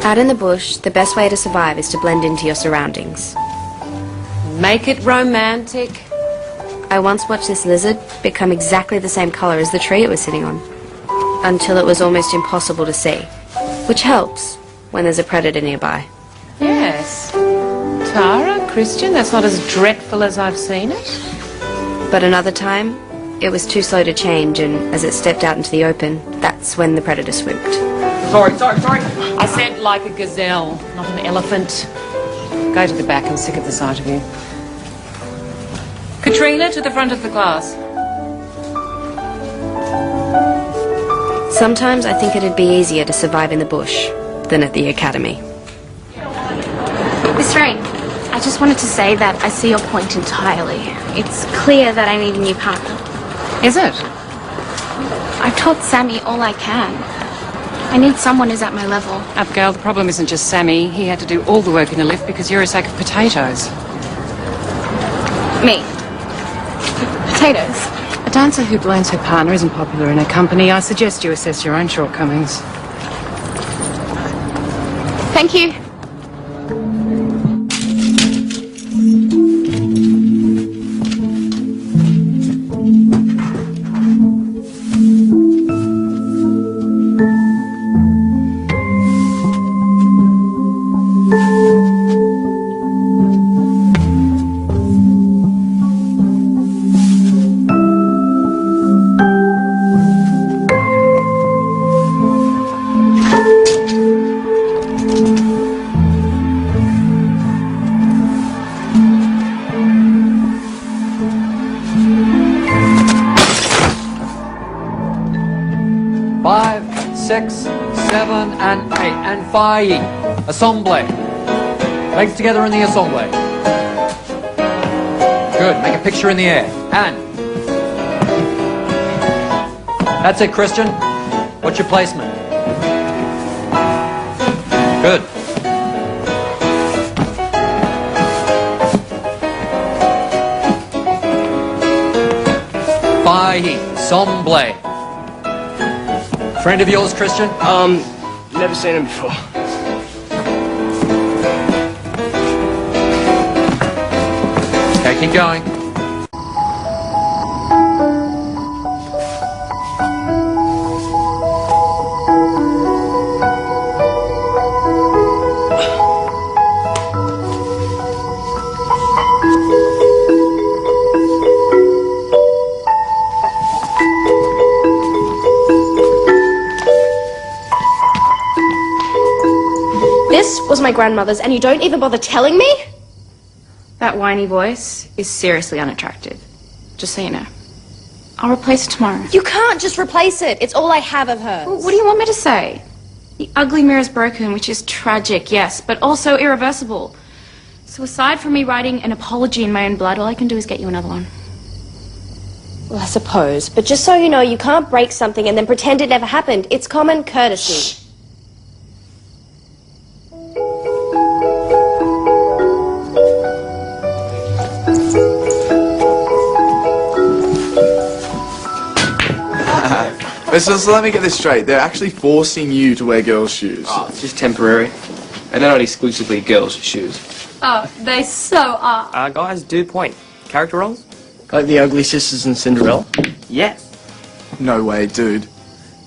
Out in the bush, the best way to survive is to blend into your surroundings. Make it romantic. I once watched this lizard become exactly the same color as the tree it was sitting on, until it was almost impossible to see, which helps when there's a predator nearby. Yes. Tara, Christian, that's not as dreadful as I've seen it. But another time, it was too slow to change, and as it stepped out into the open, that's when the predator swooped. Sorry. I said like a gazelle, not an elephant. Go to the back, I'm sick of the sight of you. Katrina, to the front of the class. Sometimes I think it'd be easier to survive in the bush than at the academy. Miss Rain, I just wanted to say that I see your point entirely. It's clear that I need a new partner. Is it? I've taught Sammy all I can. I need someone who's at my level. Abigail, the problem isn't just Sammy. He had to do all the work in the lift because you're a sack of potatoes. Me? Potatoes? A dancer who blames her partner isn't popular in her company. I suggest you assess your own shortcomings. Thank you. And 8 and fire. Assemble. Legs together in the assemble. Good. Make a picture in the air. And that's it, Christian. What's your placement? Good. Fire. Assemble. Friend of yours, Christian? Never seen him before. Okay, keep going. This was my grandmother's, and you don't even bother telling me? That whiny voice is seriously unattractive. Just so you know. I'll replace it tomorrow. You can't just replace it. It's all I have of hers. Well, what do you want me to say? The ugly mirror's broken, which is tragic, yes, but also irreversible. So aside from me writing an apology in my own blood, all I can do is get you another one. Well, I suppose. But just so you know, you can't break something and then pretend it never happened. It's common courtesy. Shh. So let me get this straight. They're actually forcing you to wear girls' shoes. Oh, it's just temporary. And they're not exclusively girls' shoes. Oh, they so are. Guys, do point. Character roles? Like the Ugly Sisters and Cinderella? Yes. No way, dude.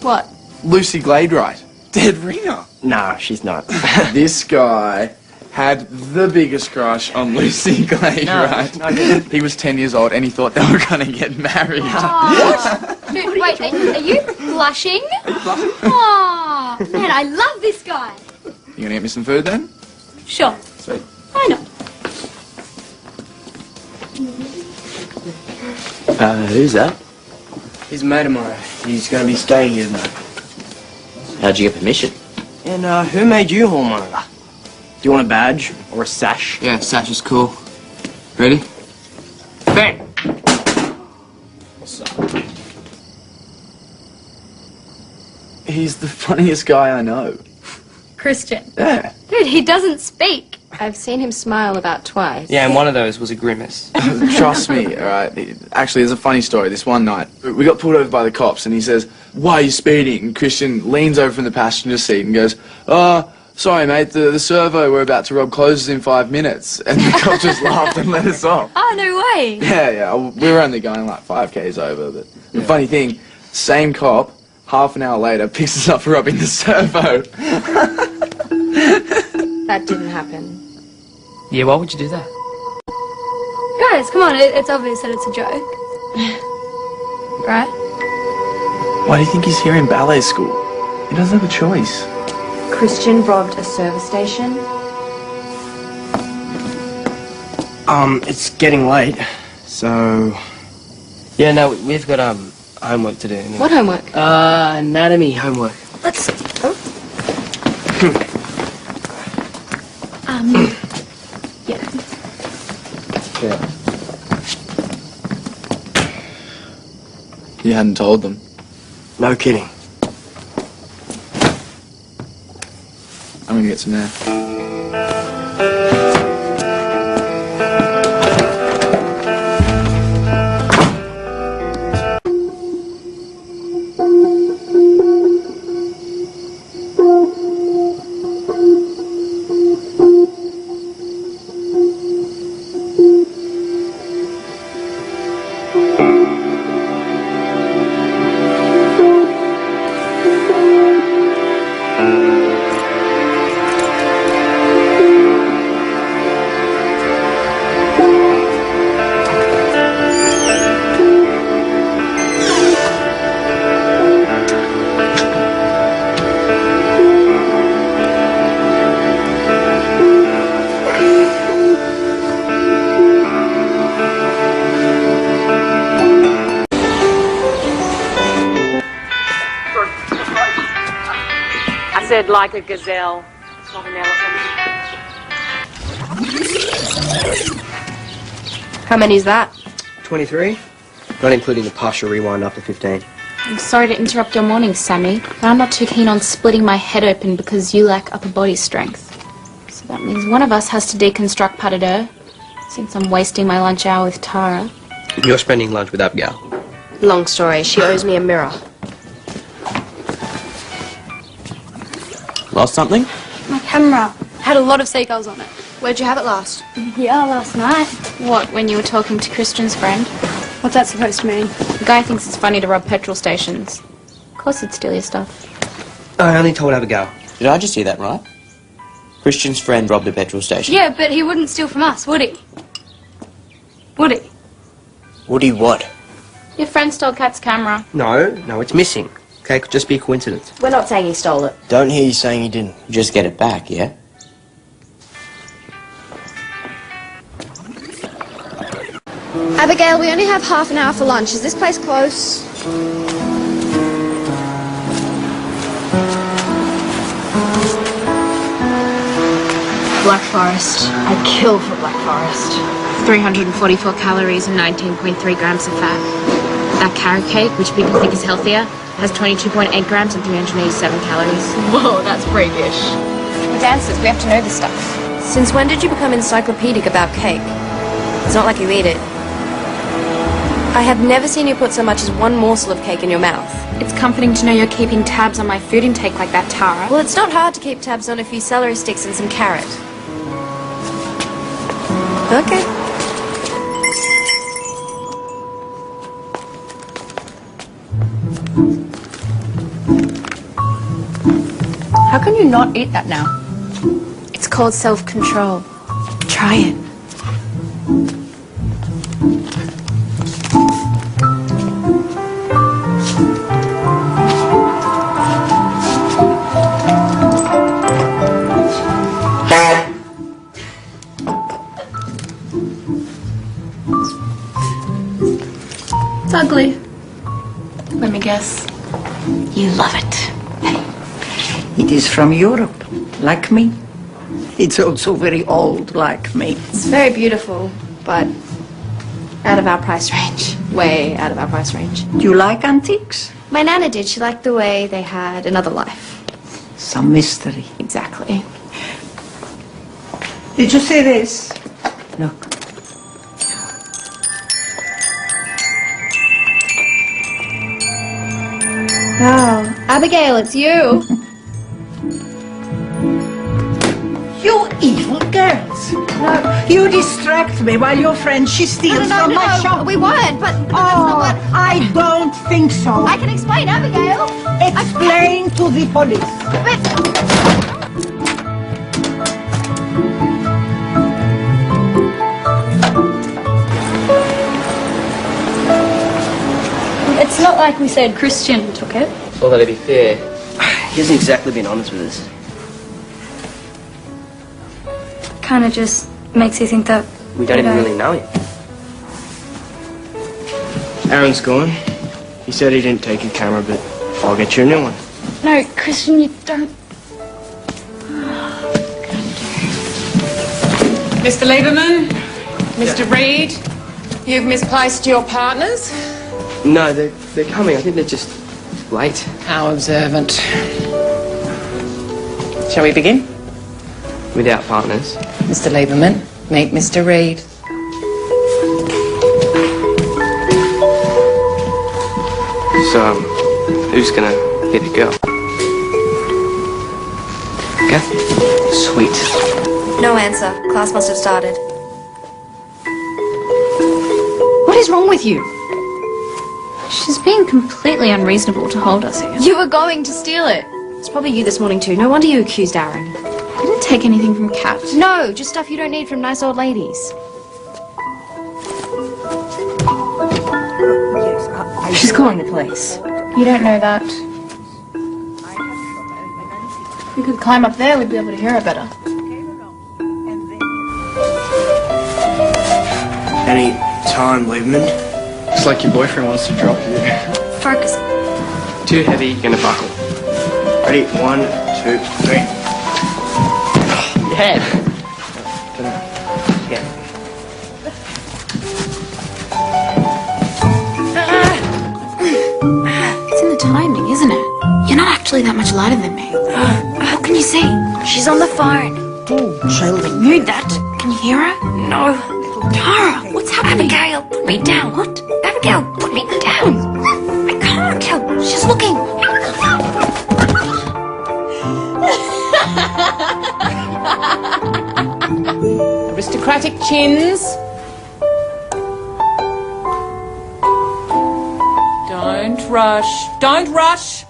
What? Lucy Gladeright. Dead ringer. Nah, she's not. This guy had the biggest crush on Lucy Gladeright. No, he was 10 years old and he thought they were going to get married. What? Dude, wait, are you blushing? Are you blushing? Oh, man, I love this guy. You going to get me some food then? Sure. Sweet. Why not? Who's that? He's a mate of mine. He's going to be staying here tonight. How'd you get permission? And who made you hall monitor? Do you want a badge or a sash? Yeah, sash is cool. Ready? Bang! What's up? He's the funniest guy I know. Christian. Yeah. Dude, he doesn't speak. I've seen him smile about twice. Yeah, and one of those was a grimace. Trust me, alright. Actually, there's a funny story. This one night, we got pulled over by the cops and he says, "Why are you speeding?" And Christian leans over from the passenger seat and goes, Sorry, mate, the servo we're about to rob closes in 5 minutes. And the cop just laughed and let us off. Oh, no way. Yeah, we were only going like 5 k's over, but the funny thing, same cop, half an hour later, picks us up for robbing the servo. That didn't happen. Yeah, why would you do that? Guys, come on, it's obvious that it's a joke. Right? Why do you think he's here in ballet school? He doesn't have a choice. Christian robbed a service station. It's getting late, so... Yeah, no, we've got, homework to do. What homework? Anatomy homework. Let's... Oh. Yeah. Yeah. You hadn't told them. No kidding. I'm gonna get some air. I said like a gazelle, not an elephant. How many is that? 23? Not including the partial rewind after 15. I'm sorry to interrupt your morning, Sammy, but I'm not too keen on splitting my head open because you lack upper body strength. So that means one of us has to deconstruct pas de deux, since I'm wasting my lunch hour with Tara. You're spending lunch with Abigail. Long story. She owes me a mirror. Lost something? My camera had a lot of seagulls on it. Where'd you have it last? Yeah, last night. What, when you were talking to Christian's friend? What's that supposed to mean? The guy thinks it's funny to rob petrol stations. Of course he'd steal your stuff. I only told Abigail. Did I just hear that right? Christian's friend robbed a petrol station. Yeah, but he wouldn't steal from us, would he? Would he? Woody what? Your friend stole Kat's camera. No, it's missing. Okay, could just be a coincidence. We're not saying he stole it. Don't hear you saying he didn't. Just get it back, yeah? Abigail, we only have half an hour for lunch. Is this place close? Black Forest. I'd kill for Black Forest. 344 calories and 19.3 grams of fat. That carrot cake, which people think is healthier, has 22.8 grams and 387 calories. Whoa, that's freakish. We're dancers, we have to know this stuff. Since when did you become encyclopedic about cake? It's not like you eat it. I have never seen you put so much as one morsel of cake in your mouth. It's comforting to know you're keeping tabs on my food intake like that, Tara. Well, it's not hard to keep tabs on a few celery sticks and some carrot. Okay. How can you not eat that now? It's called self-control. Try it. It's ugly. Let me guess. You love it. It is from Europe, like me. It's also very old, like me. It's very beautiful, but out of our price range. Way out of our price range. Do you like antiques? My nana did. She liked the way they had another life. Some mystery. Exactly. Did you see this? Look. Wow. Abigail, it's you. You evil girls. No. You distract me while your friend, she steals from my shop. We weren't, but that's Oh, not what... I don't think so. I can explain, Abigail. Explain to the police. It's not like we said Christian took it. Although to be fair, he hasn't exactly been honest with us. Kind of just makes you think that We don't even really know him. Aaron's gone. He said he didn't take your camera, but I'll get you a new one. No, Christian, you don't. Mr. Lieberman, Mr. Reed, you've misplaced your partners. No, they're coming. I think they're just late. How observant. Shall we begin? Without partners. Mr. Lieberman, meet Mr. Reed. So, who's gonna be the girl? Okay. Sweet. No answer. Class must have started. What is wrong with you? She's being completely unreasonable to hold us here. You were going to steal it. It's probably you this morning too. No wonder you accused Aaron. I didn't take anything from Kat. No, just stuff you don't need from nice old ladies. She's calling the police. You don't know that. If we could climb up there, we'd be able to hear her better. Any time, Lieberman? It's like your boyfriend wants to drop you. Focus. Too heavy, you're gonna buckle. Ready? 1, 2, 3. Your head. Yeah. It's in the timing, isn't it? You're not actually that much lighter than me. How can you see? She's on the phone. Mute that. Can you hear her? No. Tara, what's happening? Abigail, put me down. What? Abigail, put me down. I can't. She's looking. Aristocratic chins. Don't rush. Don't rush.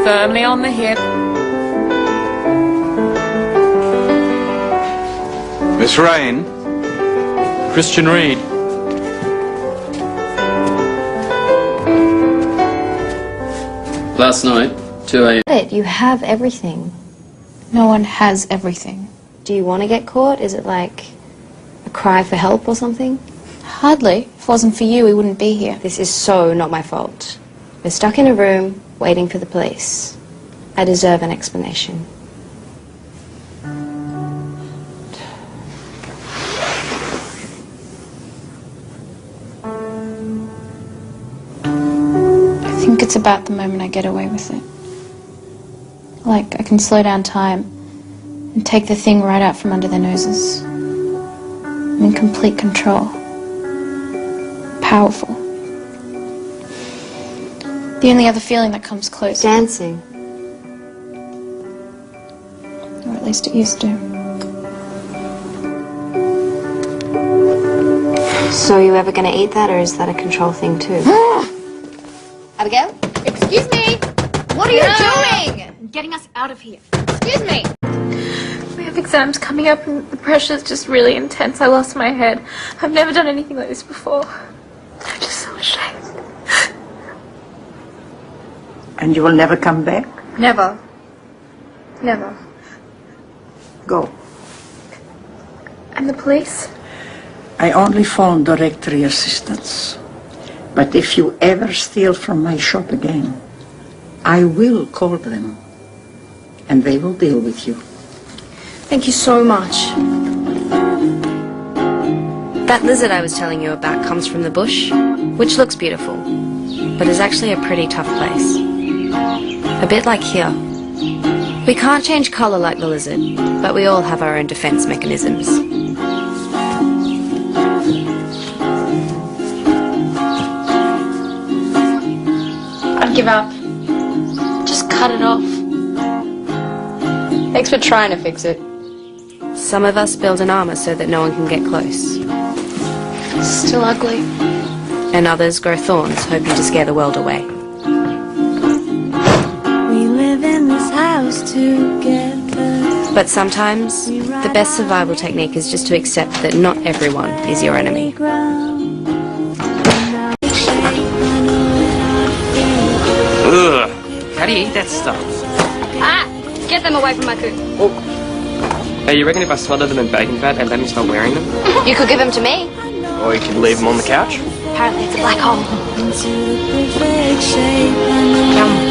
Firmly on the hip. Miss Rain, Christian Reed. Last night, 2 a.m. You have everything. No one has everything. Do you want to get caught? Is it like a cry for help or something? Hardly. If it wasn't for you, we wouldn't be here. This is so not my fault. We're stuck in a room waiting for the police. I deserve an explanation. I think it's about the moment I get away with it. Like I can slow down time and take the thing right out from under their noses. I'm in complete control. Powerful. The only other feeling that comes close. Dancing. Or at least it used to. So are you ever going to eat that, or is that a control thing too? Abigail? Excuse me! What are you doing? Getting us out of here. Excuse me! We have exams coming up and the pressure's just really intense. I lost my head. I've never done anything like this before. I'm just so ashamed. And you will never come back? Never. Never. Go. And the police? I only phone directory assistants. But if you ever steal from my shop again, I will call them. And they will deal with you. Thank you so much. That lizard I was telling you about comes from the bush, which looks beautiful, but is actually a pretty tough place. A bit like here. We can't change color like the lizard, but we all have our own defense mechanisms. I'd give up. Just cut it off. Thanks for trying to fix it. Some of us build an armor so that no one can get close. It's still ugly. And others grow thorns, hoping to scare the world away. We live in this house together. But sometimes, the best survival technique is just to accept that not everyone is your enemy. Ugh. How do you eat that stuff? Ah! Get them away from my coop. Hey, you reckon if I smother them in bacon fat and let me start wearing them? You could give them to me. Or you could leave them on the couch? Apparently it's a black hole. Into the perfect shape. I know